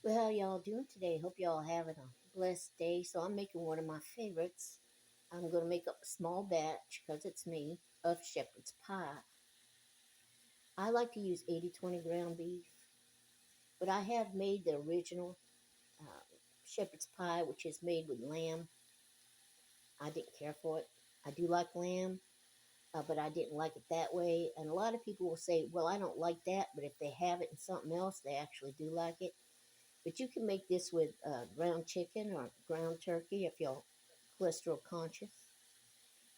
Well, how y'all doing today? Hope y'all having a blessed day. So I'm making one of my favorites. I'm going to make up a small batch, because it's me, of shepherd's pie. I like to use 80/20 ground beef, but I have made the original uh, shepherd's pie, which is made with lamb. I didn't care for it. I do like lamb, but I didn't like it that way. And a lot of people will say, well, I don't like that, but if they have it in something else, they actually do like it. But you can make this with ground chicken or ground turkey if you're cholesterol conscious.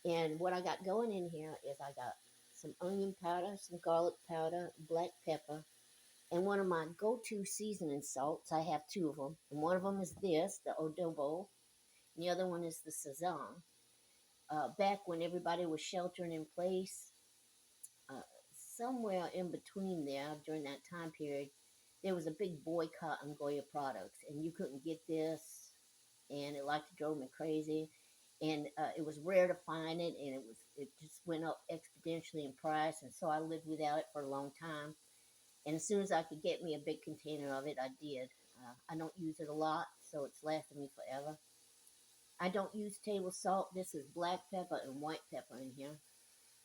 And what I got going in here is I got some onion powder, some garlic powder, black pepper, and one of my go-to seasoning salts. I have two of them, and one of them is this, the adobo, and the other one is the sazon. Back when everybody was sheltering in place, uh, somewhere in between there during that time period, there was a big boycott on Goya products, and you couldn't get this, and it like drove me crazy. And it was rare to find it, and it just went up exponentially in price, and so I lived without it for a long time. And as soon as I could get me a big container of it, I did. I don't use it a lot, so it's lasted me forever. I don't use table salt. This is black pepper and white pepper in here.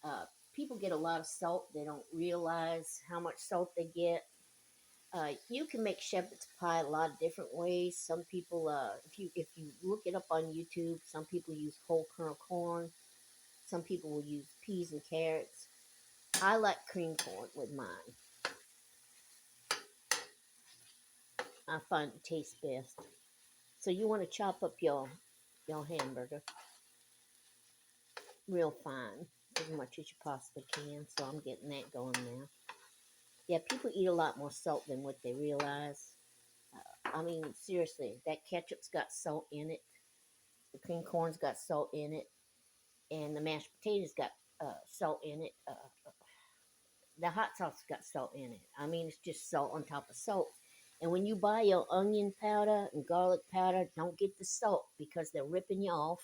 Uh, People get a lot of salt. They don't realize how much salt they get. You can make shepherd's pie a lot of different ways. Some people, if you look it up on YouTube, some people use whole kernel corn. Some people will use peas and carrots. I like cream corn with mine. I find it tastes best. So you want to chop up your hamburger real fine, as much as you possibly can. So I'm getting that going now. Yeah, people eat a lot more salt than what they realize. I mean, seriously, that ketchup's got salt in it. The cream corn's got salt in it, and the mashed potatoes got salt in it. The hot sauce got salt in it. I mean, it's just salt on top of salt. And when you buy your onion powder and garlic powder, don't get the salt because they're ripping you off.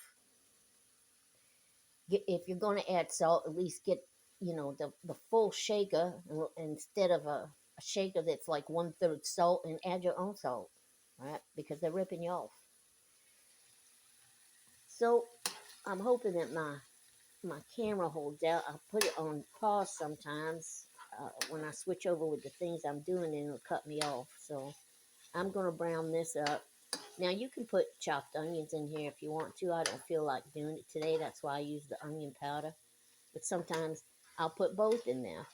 If you're going to add salt, at least get the full shaker instead of a shaker that's like 1/3 salt, and add your own salt, right? Because they're ripping you off. So I'm hoping that my camera holds out. I put it on pause sometimes when I switch over with the things I'm doing, and it'll cut me off. So I'm going to brown this up. Now you can put chopped onions in here if you want to. I don't feel like doing it today. That's why I use the onion powder. But sometimes I'll put both in there.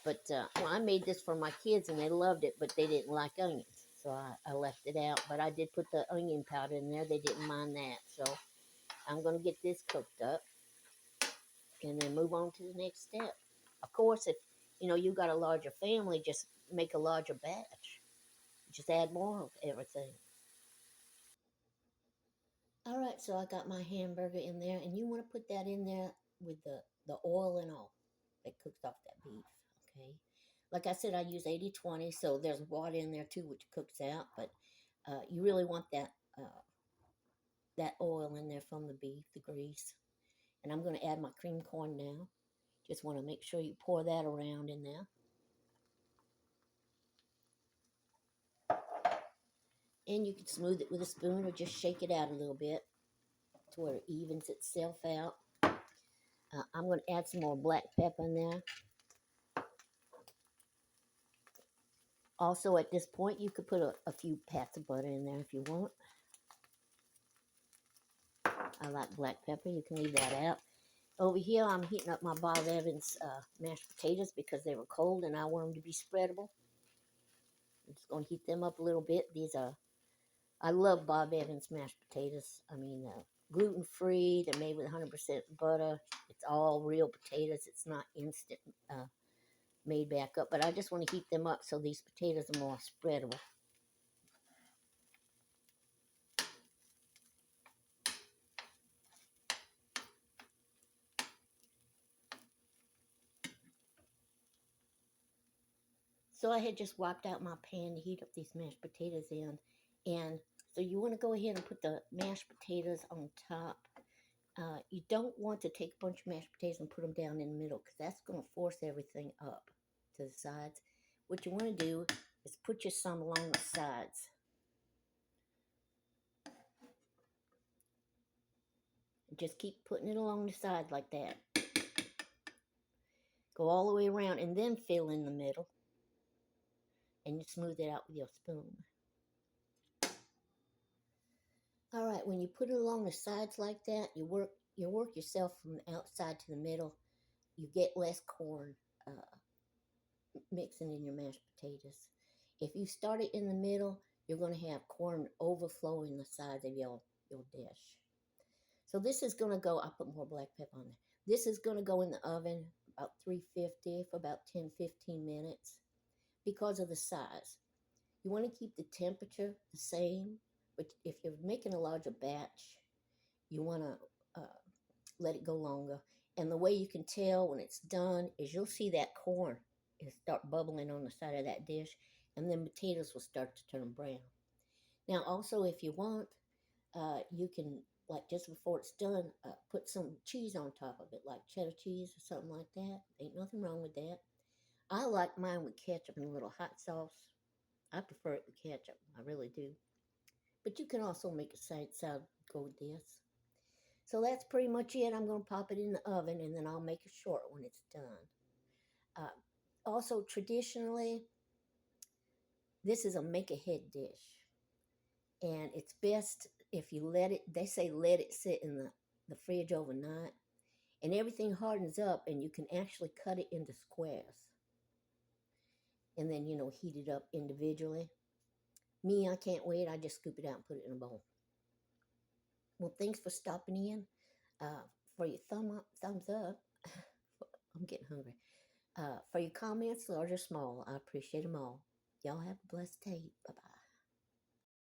But well, I made this for my kids and they loved it, but they didn't like onions. So I left it out. But I did put the onion powder in there. They didn't mind that. So I'm going to get this cooked up and then move on to the next step. Of course, if you got a larger family, just make a larger batch. Just add more of everything. All right, so I got my hamburger in there, and you want to put that in there with the oil and all that cooks off that beef. Okay, like I said, I use 80/20, so there's water in there too, which cooks out. But you really want that oil in there from the beef, the grease. And I'm going to add my cream corn now. Just want to make sure you pour that around in there. And you can smooth it with a spoon or just shake it out a little bit to where it evens itself out. I'm going to add some more black pepper in there. Also, at this point, you could put a few pats of butter in there if you want. I like black pepper. You can leave that out. Over here, I'm heating up my Bob Evans mashed potatoes because they were cold and I want them to be spreadable. I'm just going to heat them up a little bit. I love Bob Evans mashed potatoes. I mean, gluten free. They're made with 100% butter. It's all real potatoes. It's not instant made back up. But I just want to heat them up so these potatoes are more spreadable. So I had just wiped out my pan to heat up these mashed potatoes in. And so you want to go ahead and put the mashed potatoes on top. You don't want to take a bunch of mashed potatoes and put them down in the middle because that's going to force everything up to the sides. What you want to do is put your some along the sides. Just keep putting it along the side like that. Go all the way around and then fill in the middle. And you smooth it out with your spoon. All right, when you put it along the sides like that, you work yourself from the outside to the middle. You get less corn mixing in your mashed potatoes. If you start it in the middle, you're going to have corn overflowing the sides of your dish. So this is going to go, I'll put more black pepper on there. This is going to go in the oven about 350 for about 10-15 minutes because of the size. You want to keep the temperature the same, but if you're making a larger batch, you want to let it go longer. And the way you can tell when it's done is you'll see that corn is start bubbling on the side of that dish, and then potatoes will start to turn brown. Now, also, if you want, you can, like just before it's done, put some cheese on top of it, like cheddar cheese or something like that. Ain't nothing wrong with that. I like mine with ketchup and a little hot sauce. I prefer it with ketchup. I really do. But you can also make a salad go with this. So that's pretty much it. I'm going to pop it in the oven and then I'll make a short when it's done. Uh, Also, traditionally, this is a make-ahead dish. And it's best if you they say let it sit in the fridge overnight. And everything hardens up and you can actually cut it into squares. And then, heat it up individually. Me, I can't wait. I just scoop it out and put it in a bowl. Well, thanks for stopping in. Uh, for your thumbs up. I'm getting hungry. For your comments, large or small, I appreciate them all. Y'all have a blessed day. Bye bye.